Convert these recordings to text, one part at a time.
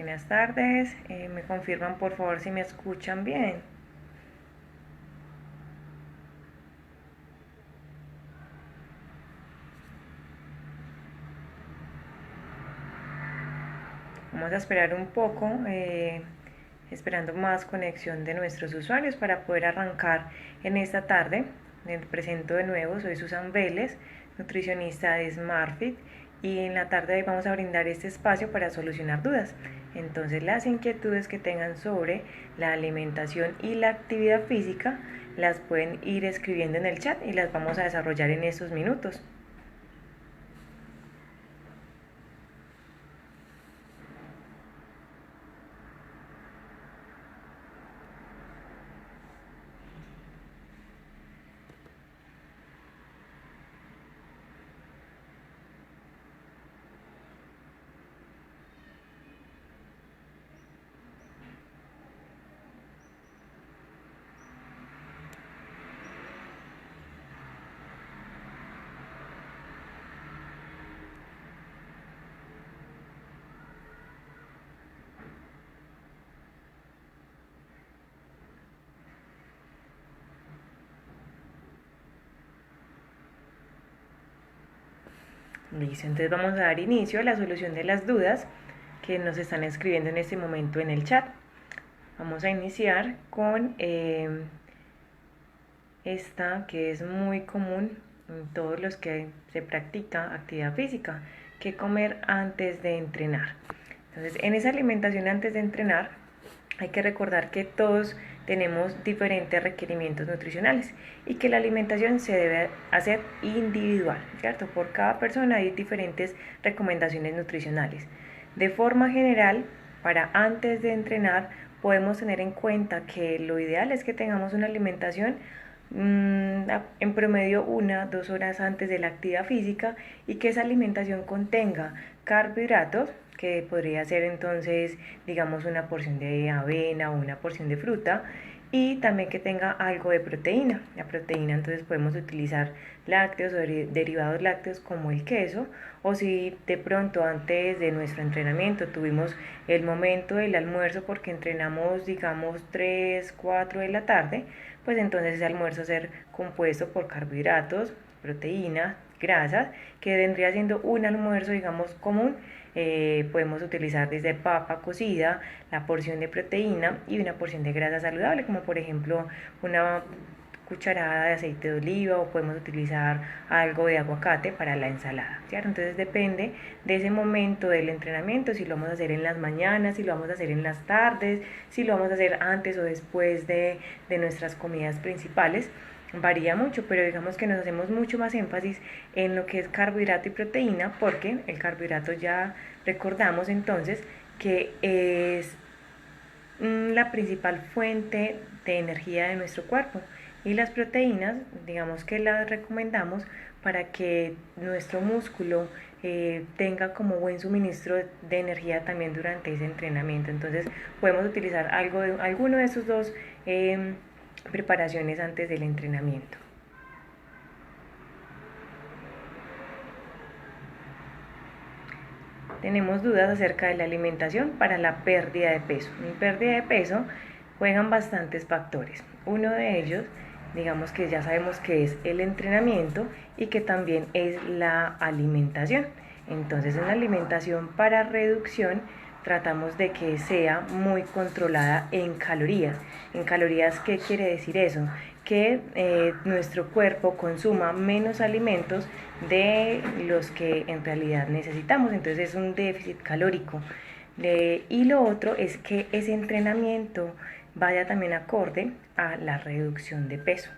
Buenas tardes. Me confirman por favor si me escuchan bien. Vamos a esperar un poco, esperando más conexión de nuestros usuarios para poder arrancar en esta tarde. Me presento de nuevo, soy Susan Vélez, nutricionista de SmartFit, y en la tarde de hoy vamos a brindar este espacio para solucionar dudas. Entonces, las inquietudes que tengan sobre la alimentación y la actividad física las pueden ir escribiendo en el chat y las vamos a desarrollar en estos minutos. Listo, entonces vamos a dar inicio a la solución de las dudas que nos están escribiendo en este momento en el chat. Vamos a iniciar con esta que es muy común en todos los que se practica actividad física: ¿qué comer antes de entrenar? Entonces, en esa alimentación antes de entrenar hay que recordar que todos tenemos diferentes requerimientos nutricionales y que la alimentación se debe hacer individual, ¿cierto? Por cada persona hay diferentes recomendaciones nutricionales. De forma general, para antes de entrenar podemos tener en cuenta que lo ideal es que tengamos una alimentación en promedio 1 o 2 horas antes de la actividad física, y que esa alimentación contenga carbohidratos, que podría ser entonces, digamos, una porción de avena o una porción de fruta, y también que tenga algo de proteína. La proteína entonces podemos utilizar lácteos o derivados lácteos como el queso, o si de pronto antes de nuestro entrenamiento tuvimos el momento del almuerzo porque entrenamos digamos 3, 4 de la tarde, pues entonces ese almuerzo ser compuesto por carbohidratos, proteínas, grasas, que vendría siendo un almuerzo digamos común. Podemos utilizar desde papa cocida, la porción de proteína y una porción de grasa saludable, como por ejemplo una cucharada de aceite de oliva, o podemos utilizar algo de aguacate para la ensalada, ¿cierto? Entonces depende de ese momento del entrenamiento, si lo vamos a hacer en las mañanas, si lo vamos a hacer en las tardes, si lo vamos a hacer antes o después de nuestras comidas principales. Varía mucho, pero digamos que nos hacemos mucho más énfasis en lo que es carbohidrato y proteína, porque el carbohidrato ya recordamos entonces que es la principal fuente de energía de nuestro cuerpo, y las proteínas digamos que las recomendamos para que nuestro músculo tenga como buen suministro de energía también durante ese entrenamiento. Entonces podemos utilizar alguno de esos dos preparaciones antes del entrenamiento. Tenemos dudas acerca de la alimentación para la pérdida de peso. En pérdida de peso juegan bastantes factores. Uno de ellos, digamos que ya sabemos que es el entrenamiento, y que también es la alimentación. Entonces, en la alimentación para reducción tratamos de que sea muy controlada en calorías. En calorías, ¿qué quiere decir eso? Que nuestro cuerpo consuma menos alimentos de los que en realidad necesitamos. Entonces es un déficit calórico. Y lo otro es que ese entrenamiento vaya también acorde a la reducción de peso.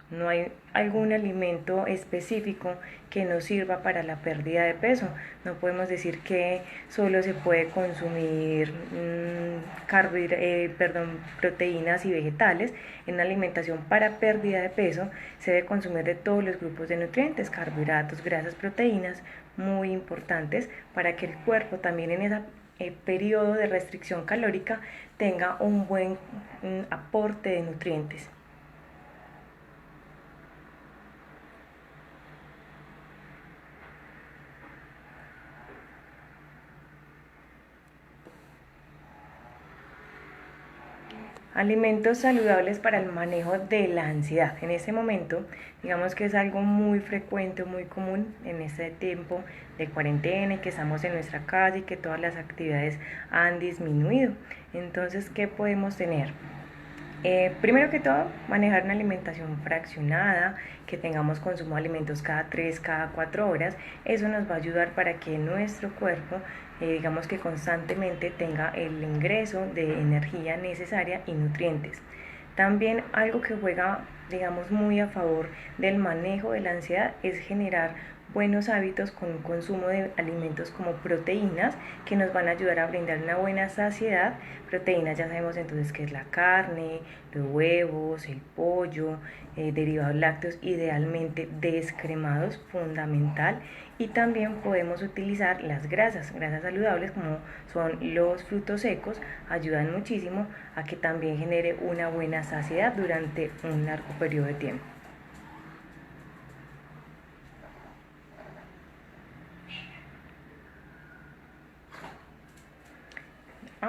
No hay algún alimento específico que nos sirva para la pérdida de peso. No podemos decir que solo se puede consumir proteínas y vegetales. En una alimentación para pérdida de peso se debe consumir de todos los grupos de nutrientes: carbohidratos, grasas, proteínas, muy importantes para que el cuerpo también en ese periodo de restricción calórica tenga un buen aporte de nutrientes. Alimentos saludables para el manejo de la ansiedad. En este momento, digamos que es algo muy frecuente, muy común en este tiempo de cuarentena y que estamos en nuestra casa y que todas las actividades han disminuido. Entonces, ¿qué podemos tener? Primero que todo, manejar una alimentación fraccionada, que tengamos consumo de alimentos cada 3, cada 4 horas. Eso nos va a ayudar para que nuestro cuerpo, digamos que constantemente tenga el ingreso de energía necesaria y nutrientes. También algo que juega, digamos, muy a favor del manejo de la ansiedad es generar buenos hábitos con un consumo de alimentos como proteínas que nos van a ayudar a brindar una buena saciedad. Proteínas ya sabemos entonces que es la carne, los huevos, el pollo, derivados lácteos, idealmente descremados, fundamental. Y también podemos utilizar las grasas saludables como son los frutos secos, ayudan muchísimo a que también genere una buena saciedad durante un largo periodo de tiempo.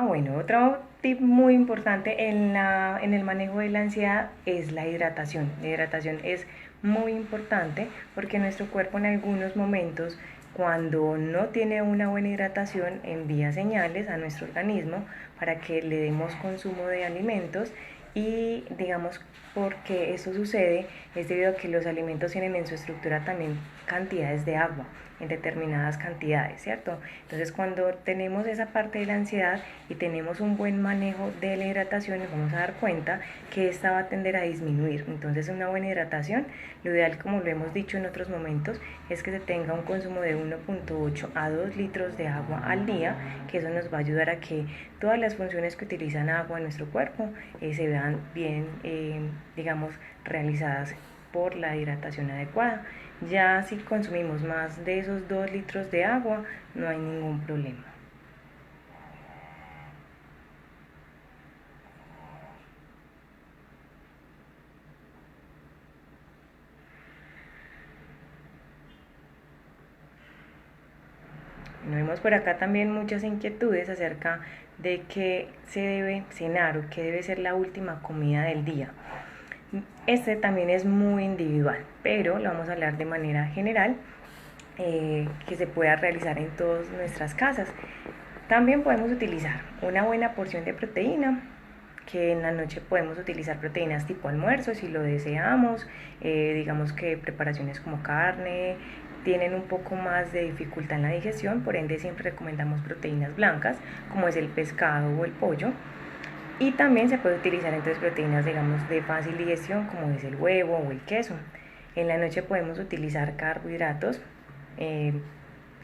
Bueno, otro tip muy importante en el manejo de la ansiedad es la hidratación. La hidratación es muy importante porque nuestro cuerpo en algunos momentos, cuando no tiene una buena hidratación, envía señales a nuestro organismo para que le demos consumo de alimentos y digamos porque eso sucede es debido a que los alimentos tienen en su estructura también cantidades de agua en determinadas cantidades, ¿cierto? Entonces cuando tenemos esa parte de la ansiedad y tenemos un buen manejo de la hidratación, nos vamos a dar cuenta que esta va a tender a disminuir. Entonces una buena hidratación, lo ideal, como lo hemos dicho en otros momentos, es que se tenga un consumo de 1.8 a 2 litros de agua al día, que eso nos va a ayudar a que todas las funciones que utilizan agua en nuestro cuerpo se vean bien, digamos, realizadas por la hidratación adecuada. Ya si consumimos más de esos 2 litros de agua, no hay ningún problema. Vemos por acá también muchas inquietudes acerca de qué se debe cenar o qué debe ser la última comida del día. Este también es muy individual, pero lo vamos a hablar de manera general, que se pueda realizar en todas nuestras casas. También podemos utilizar una buena porción de proteína, que en la noche podemos utilizar proteínas tipo almuerzo si lo deseamos. Digamos que preparaciones como carne tienen un poco más de dificultad en la digestión, por ende siempre recomendamos proteínas blancas como es el pescado o el pollo. Y también se puede utilizar entonces proteínas, digamos, de fácil digestión como es el huevo o el queso. En la noche podemos utilizar carbohidratos eh,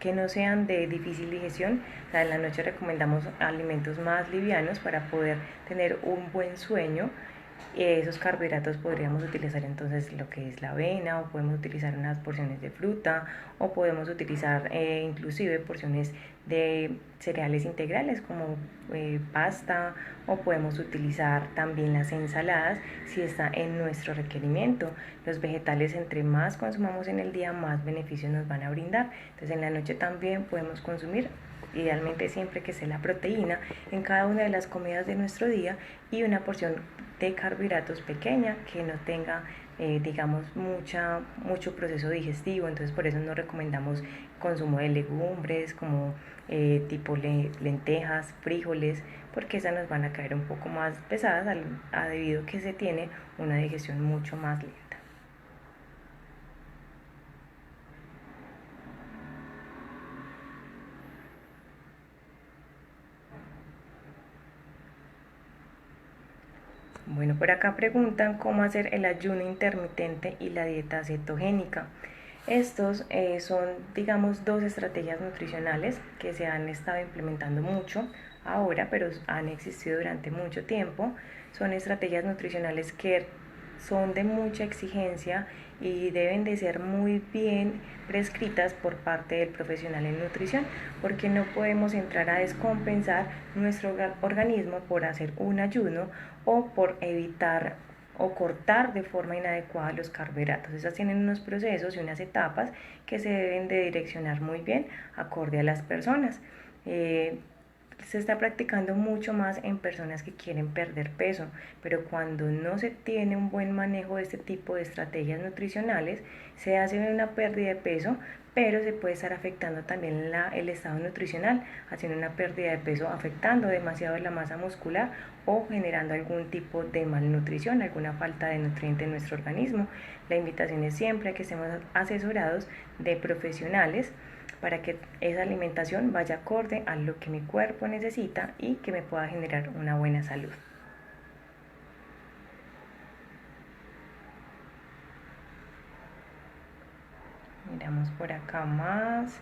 que no sean de difícil digestión. O sea, en la noche recomendamos alimentos más livianos para poder tener un buen sueño. Esos carbohidratos podríamos utilizar entonces lo que es la avena, o podemos utilizar unas porciones de fruta, o podemos utilizar inclusive porciones de cereales integrales como pasta, o podemos utilizar también las ensaladas si está en nuestro requerimiento. Los vegetales, entre más consumamos en el día, más beneficios nos van a brindar. Entonces en la noche también podemos consumir, idealmente siempre que sea la proteína en cada una de las comidas de nuestro día, y una porción de carbohidratos pequeña que no tenga digamos mucho proceso digestivo. Entonces por eso no recomendamos consumo de legumbres como tipo lentejas, frijoles, porque esas nos van a caer un poco más pesadas debido a que se tiene una digestión mucho más lenta. Bueno, por acá preguntan cómo hacer el ayuno intermitente y la dieta cetogénica. Estos son, digamos, dos estrategias nutricionales que se han estado implementando mucho ahora, pero han existido durante mucho tiempo. Son estrategias nutricionales que son de mucha exigencia y deben de ser muy bien prescritas por parte del profesional en nutrición, porque no podemos entrar a descompensar nuestro organismo por hacer un ayuno o por evitar o cortar de forma inadecuada los carbohidratos. Esas tienen unos procesos y unas etapas que se deben de direccionar muy bien acorde a las personas. se está practicando mucho más en personas que quieren perder peso, pero cuando no se tiene un buen manejo de este tipo de estrategias nutricionales, se hace una pérdida de peso, pero se puede estar afectando también el estado nutricional, haciendo una pérdida de peso, afectando demasiado la masa muscular o generando algún tipo de malnutrición, alguna falta de nutriente en nuestro organismo. La invitación es siempre a que estemos asesorados de profesionales para que esa alimentación vaya acorde a lo que mi cuerpo necesita y que me pueda generar una buena salud. Miramos por acá más.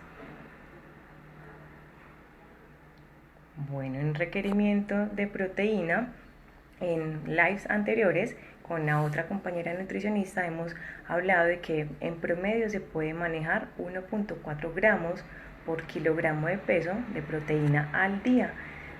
Bueno, en requerimiento de proteína, en lives anteriores con la otra compañera nutricionista hemos hablado de que en promedio se puede manejar 1.4 gramos por kilogramo de peso de proteína al día.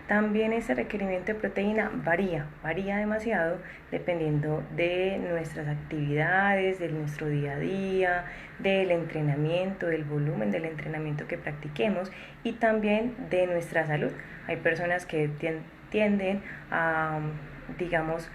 También ese requerimiento de proteína varía demasiado dependiendo de nuestras actividades, de nuestro día a día, del entrenamiento, del volumen del entrenamiento que practiquemos y también de nuestra salud. Hay personas que tienden a, digamos,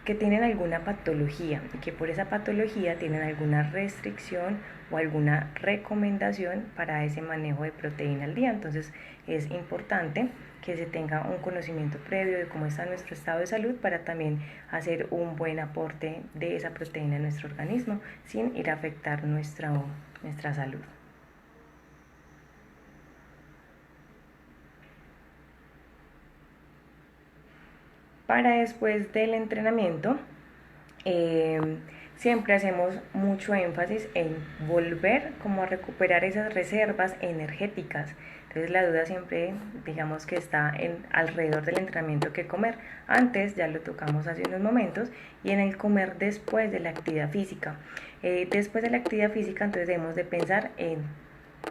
que tienen alguna patología y que por esa patología tienen alguna restricción o alguna recomendación para ese manejo de proteína al día. Entonces es importante que se tenga un conocimiento previo de cómo está nuestro estado de salud para también hacer un buen aporte de esa proteína en nuestro organismo sin ir a afectar nuestra salud. Para después del entrenamiento, siempre hacemos mucho énfasis en volver como a recuperar esas reservas energéticas. Entonces la duda siempre, digamos que está alrededor del entrenamiento que comer. Antes ya lo tocamos hace unos momentos y en el comer después de la actividad física. Después de la actividad física entonces debemos de pensar en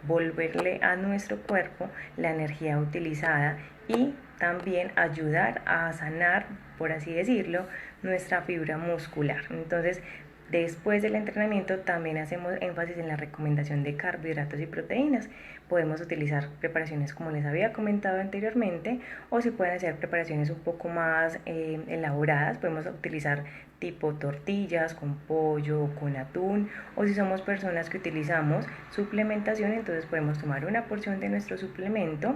volverle a nuestro cuerpo la energía utilizada y también ayudar a sanar, por así decirlo, nuestra fibra muscular. Entonces, después del entrenamiento también hacemos énfasis en la recomendación de carbohidratos y proteínas. Podemos utilizar preparaciones como les había comentado anteriormente o si pueden hacer preparaciones un poco más elaboradas, podemos utilizar tipo tortillas con pollo o con atún, o si somos personas que utilizamos suplementación, entonces podemos tomar una porción de nuestro suplemento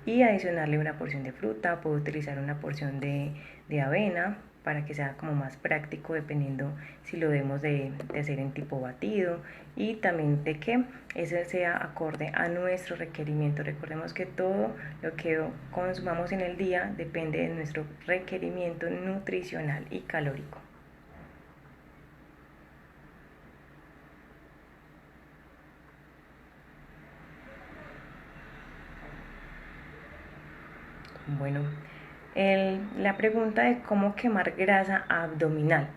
y adicionarle una porción de fruta, puedo utilizar una porción de avena para que sea como más práctico dependiendo si lo debemos de hacer en tipo batido y también de que ese sea acorde a nuestro requerimiento. Recordemos que todo lo que consumamos en el día depende de nuestro requerimiento nutricional y calórico. Bueno, la pregunta de cómo quemar grasa abdominal.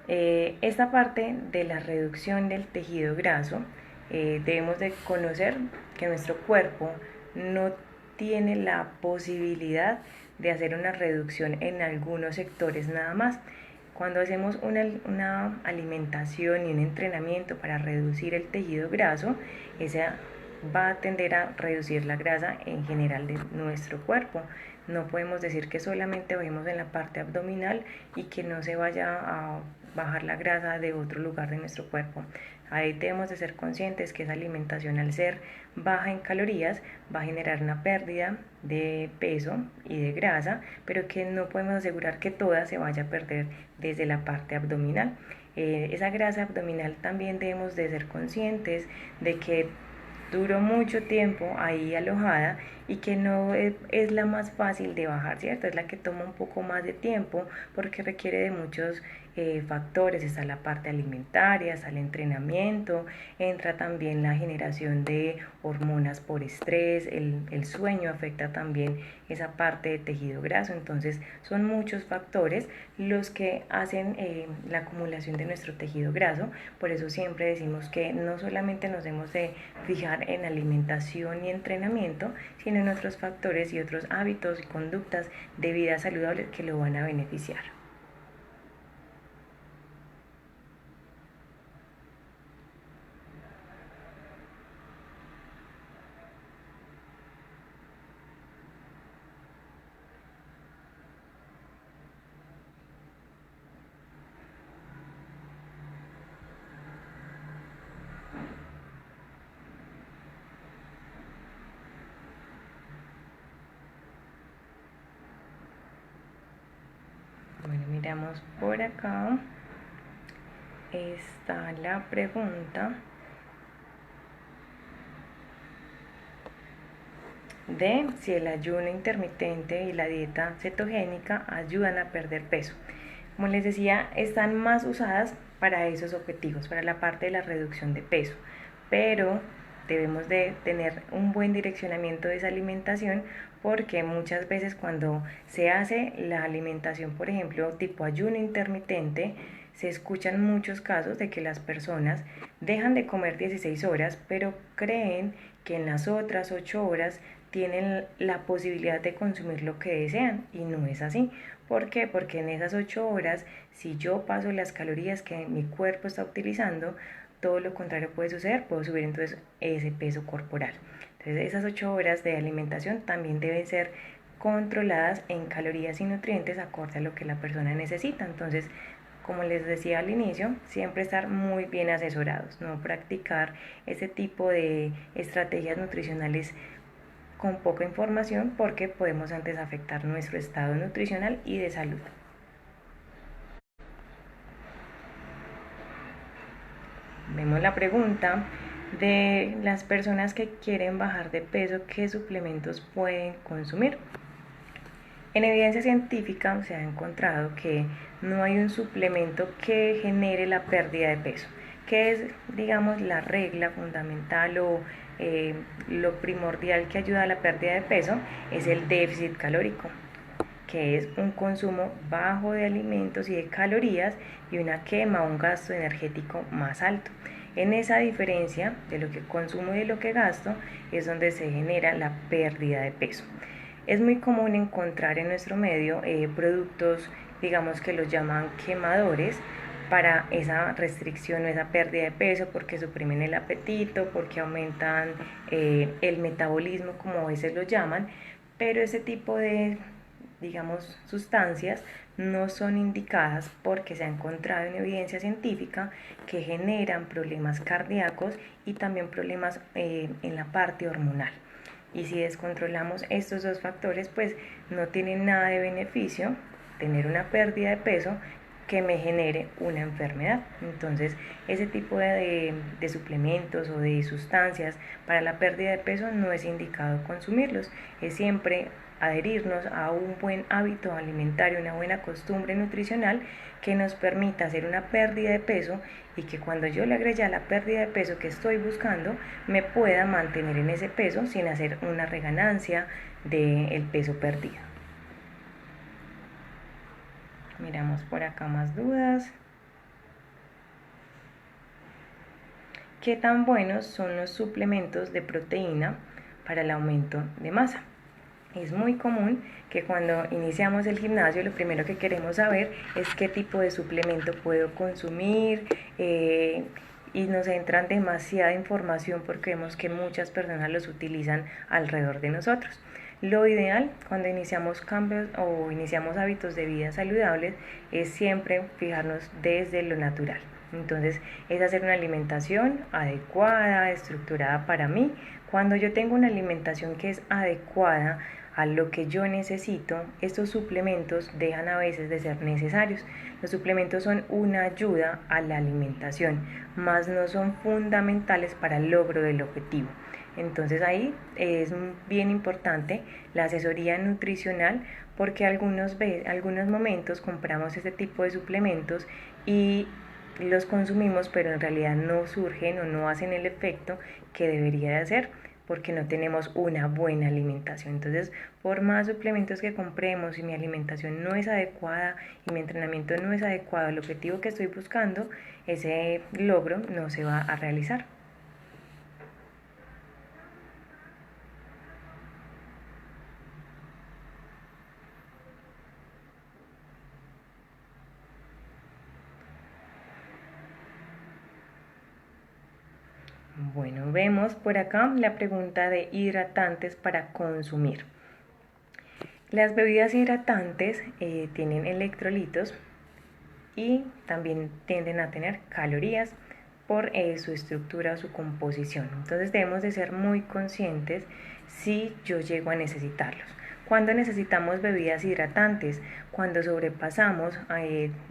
Esta parte de la reducción del tejido graso, debemos de conocer que nuestro cuerpo no tiene la posibilidad de hacer una reducción en algunos sectores nada más. Cuando hacemos una alimentación y un entrenamiento para reducir el tejido graso, esa va a tender a reducir la grasa en general de nuestro cuerpo. No podemos decir que solamente bajemos en la parte abdominal y que no se vaya a bajar la grasa de otro lugar de nuestro cuerpo. Ahí debemos de ser conscientes que esa alimentación, al ser baja en calorías, va a generar una pérdida de peso y de grasa, pero que no podemos asegurar que toda se vaya a perder desde la parte abdominal. Esa grasa abdominal también debemos de ser conscientes de que duró mucho tiempo ahí alojada y que no es la más fácil de bajar, ¿cierto? Es la que toma un poco más de tiempo porque requiere de muchos factores. Está la parte alimentaria, está el entrenamiento, entra también la generación de hormonas por estrés, el sueño afecta también esa parte de tejido graso. Entonces son muchos factores los que hacen la acumulación de nuestro tejido graso. Por eso siempre decimos que no solamente nos debemos de fijar en alimentación y entrenamiento, sino en otros factores y otros hábitos y conductas de vida saludable que lo van a beneficiar. Miramos por acá. Está la pregunta de si el ayuno intermitente y la dieta cetogénica ayudan a perder peso. Como les decía, están más usadas para esos objetivos, para la parte de la reducción de peso, pero debemos de tener un buen direccionamiento de esa alimentación, porque muchas veces cuando se hace la alimentación, por ejemplo, tipo ayuno intermitente, se escuchan muchos casos de que las personas dejan de comer 16 horas, pero creen que en las otras 8 horas tienen la posibilidad de consumir lo que desean, y no es así. ¿Por qué? Porque en esas 8 horas, si yo paso las calorías que mi cuerpo está utilizando, todo lo contrario puede suceder, puedo subir entonces ese peso corporal. Entonces esas 8 horas de alimentación también deben ser controladas en calorías y nutrientes acorde a lo que la persona necesita. Entonces, como les decía al inicio, siempre estar muy bien asesorados, no practicar ese tipo de estrategias nutricionales con poca información, porque podemos antes afectar nuestro estado nutricional y de salud. Vemos la pregunta de las personas que quieren bajar de peso, ¿qué suplementos pueden consumir? En evidencia científica se ha encontrado que no hay un suplemento que genere la pérdida de peso, que es, digamos, la regla fundamental o lo primordial que ayuda a la pérdida de peso es el déficit calórico, que es un consumo bajo de alimentos y de calorías y una quema o un gasto energético más alto. En esa diferencia de lo que consumo y de lo que gasto es donde se genera la pérdida de peso. Es muy común encontrar en nuestro medio productos, digamos, que los llaman quemadores para esa restricción o esa pérdida de peso, porque suprimen el apetito, porque aumentan el metabolismo, como a veces lo llaman, pero ese tipo de, digamos, sustancias no son indicadas, porque se ha encontrado en evidencia científica que generan problemas cardíacos y también problemas en la parte hormonal. Y si descontrolamos estos dos factores, pues no tiene nada de beneficio tener una pérdida de peso que me genere una enfermedad. Entonces, ese tipo de suplementos o de sustancias para la pérdida de peso no es indicado consumirlos. Es siempre adherirnos a un buen hábito alimentario, una buena costumbre nutricional que nos permita hacer una pérdida de peso, y que cuando yo logre ya la pérdida de peso que estoy buscando, me pueda mantener en ese peso sin hacer una reganancia del peso perdido. Miramos por acá más dudas. ¿Qué tan buenos son los suplementos de proteína para el aumento de masa? Es muy común que cuando iniciamos el gimnasio lo primero que queremos saber es qué tipo de suplemento puedo consumir, y nos entran demasiada información porque vemos que muchas personas los utilizan alrededor de nosotros. Lo ideal cuando iniciamos cambios o iniciamos hábitos de vida saludables es siempre fijarnos desde lo natural. Entonces es hacer una alimentación adecuada, estructurada para mí. Cuando yo tengo una alimentación que es adecuada a lo que yo necesito, estos suplementos dejan a veces de ser necesarios. Los suplementos son una ayuda a la alimentación, más no son fundamentales para el logro del objetivo. Entonces ahí es bien importante la asesoría nutricional, porque algunos momentos compramos este tipo de suplementos y los consumimos, pero en realidad no surgen o no hacen el efecto que debería de hacer, porque no tenemos una buena alimentación. Entonces, por más suplementos que compremos, si mi alimentación no es adecuada y mi entrenamiento no es adecuado al objetivo que estoy buscando, ese logro no se va a realizar. Bueno, vemos por acá la pregunta de hidratantes para consumir. Las bebidas hidratantes tienen electrolitos y también tienden a tener calorías por su estructura o su composición. Entonces debemos de ser muy conscientes si yo llego a necesitarlos. ¿Cuándo necesitamos bebidas hidratantes? Cuando sobrepasamos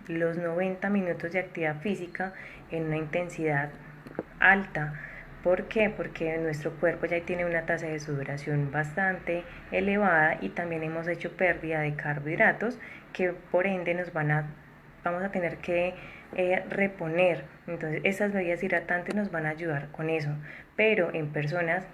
los 90 minutos de actividad física en una intensidad alta. ¿Por qué? Porque nuestro cuerpo ya tiene una tasa de sudoración bastante elevada y también hemos hecho pérdida de carbohidratos que por ende vamos a tener que reponer. Entonces estas bebidas hidratantes nos van a ayudar con eso. Pero en personas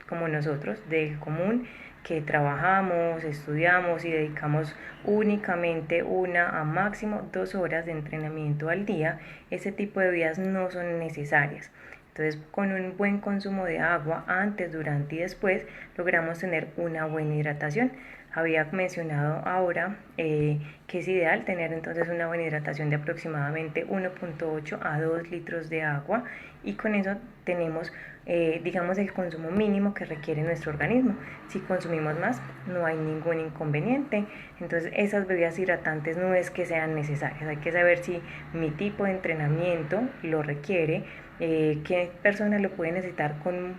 como nosotros, del común, que trabajamos, estudiamos y dedicamos únicamente 1 a máximo 2 horas de entrenamiento al día, ese tipo de bebidas no son necesarias. Entonces, con un buen consumo de agua antes, durante y después, logramos tener una buena hidratación. Había mencionado ahora que es ideal tener entonces una buena hidratación de aproximadamente 1,8 a 2 litros de agua, y con eso tenemos digamos el consumo mínimo que requiere nuestro organismo. Si consumimos más no hay ningún inconveniente. Entonces esas bebidas hidratantes no es que sean necesarias, hay que saber si mi tipo de entrenamiento lo requiere, qué personas lo pueden necesitar con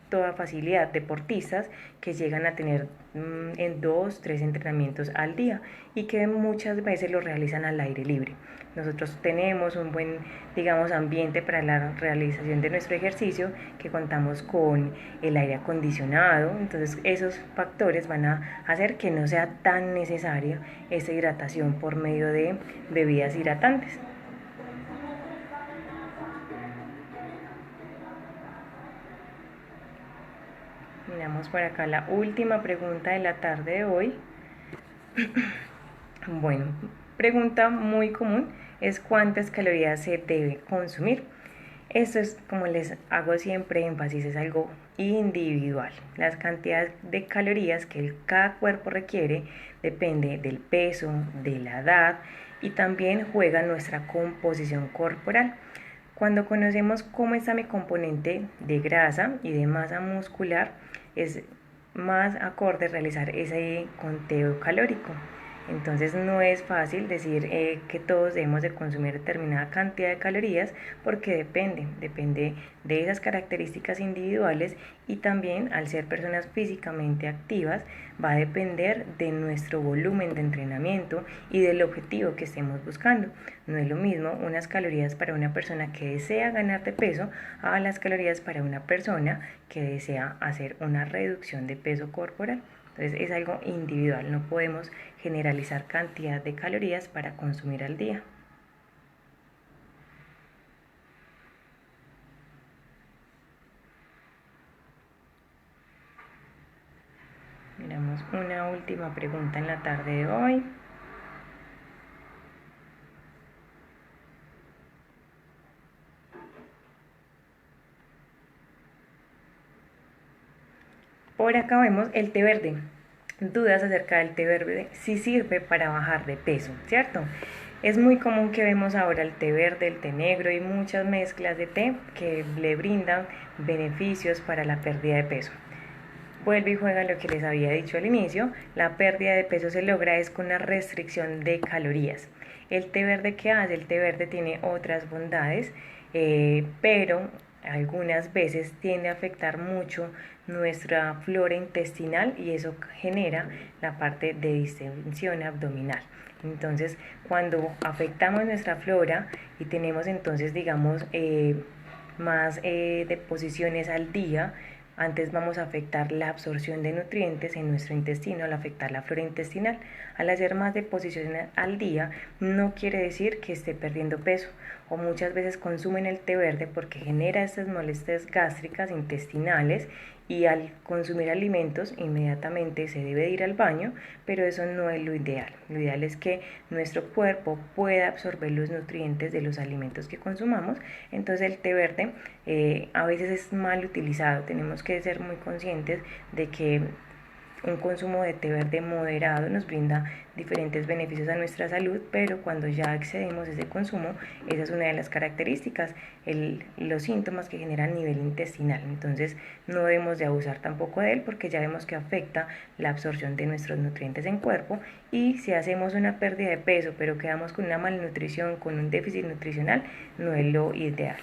toda facilidad, deportistas que llegan a tener en 2, 3 entrenamientos al día y que muchas veces lo realizan al aire libre. Nosotros tenemos un buen, digamos, ambiente para la realización de nuestro ejercicio, que contamos con el aire acondicionado, entonces esos factores van a hacer que no sea tan necesaria esa hidratación por medio de bebidas hidratantes. Miramos por acá la última pregunta de la tarde de hoy. Bueno, pregunta muy común es cuántas calorías se debe consumir. Esto es, como les hago siempre énfasis, es algo individual. Las cantidades de calorías que cada cuerpo requiere depende del peso, de la edad y también juega nuestra composición corporal. Cuando conocemos cómo está mi componente de grasa y de masa muscular, es más acorde realizar ese conteo calórico. Entonces no es fácil decir que todos debemos de consumir determinada cantidad de calorías, porque depende de esas características individuales, y también al ser personas físicamente activas va a depender de nuestro volumen de entrenamiento y del objetivo que estemos buscando. No es lo mismo unas calorías para una persona que desea ganar de peso a las calorías para una persona que desea hacer una reducción de peso corporal. Entonces es algo individual, no podemos generalizar cantidad de calorías para consumir al día. Miramos una última pregunta en la tarde de hoy. Por acá vemos el té verde. Dudas acerca del té verde, si sirve para bajar de peso, ¿cierto? Es muy común que vemos ahora el té verde, el té negro y muchas mezclas de té que le brindan beneficios para la pérdida de peso. Vuelve y juega lo que les había dicho al inicio, la pérdida de peso se logra es con una restricción de calorías. El té verde, ¿qué hace? El té verde tiene otras bondades, pero algunas veces tiende a afectar mucho nuestra flora intestinal y eso genera la parte de distensión abdominal. Entonces, cuando afectamos nuestra flora y tenemos entonces, digamos, más deposiciones al día, antes vamos a afectar la absorción de nutrientes en nuestro intestino al afectar la flora intestinal. Al hacer más deposiciones al día no quiere decir que esté perdiendo peso, o muchas veces consumen el té verde porque genera estas molestias gástricas intestinales y al consumir alimentos inmediatamente se debe ir al baño, pero eso no es lo ideal. Lo ideal es que nuestro cuerpo pueda absorber los nutrientes de los alimentos que consumamos. Entonces el té verde a veces es mal utilizado. Tenemos que ser muy conscientes de que un consumo de té verde moderado nos brinda diferentes beneficios a nuestra salud, pero cuando ya excedemos ese consumo, esa es una de las características, los síntomas que generan a nivel intestinal. Entonces no debemos de abusar tampoco de él, porque ya vemos que afecta la absorción de nuestros nutrientes en cuerpo, y si hacemos una pérdida de peso pero quedamos con una malnutrición, con un déficit nutricional, no es lo ideal.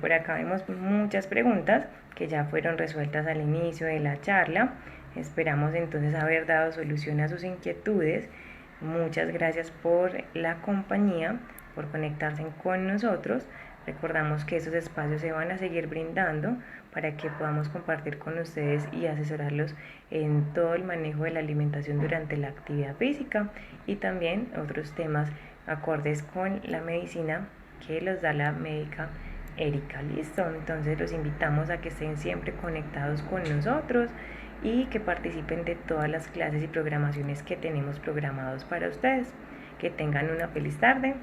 por acá vemos muchas preguntas que ya fueron resueltas al inicio de la charla. Esperamos entonces haber dado solución a sus inquietudes. Muchas gracias por la compañía, por conectarse con nosotros. Recordamos que esos espacios se van a seguir brindando para que podamos compartir con ustedes y asesorarlos en todo el manejo de la alimentación durante la actividad física y también otros temas acordes con la medicina que los da la médica Erika. Listo, entonces los invitamos a que estén siempre conectados con nosotros y que participen de todas las clases y programaciones que tenemos programados para ustedes. Que tengan una feliz tarde.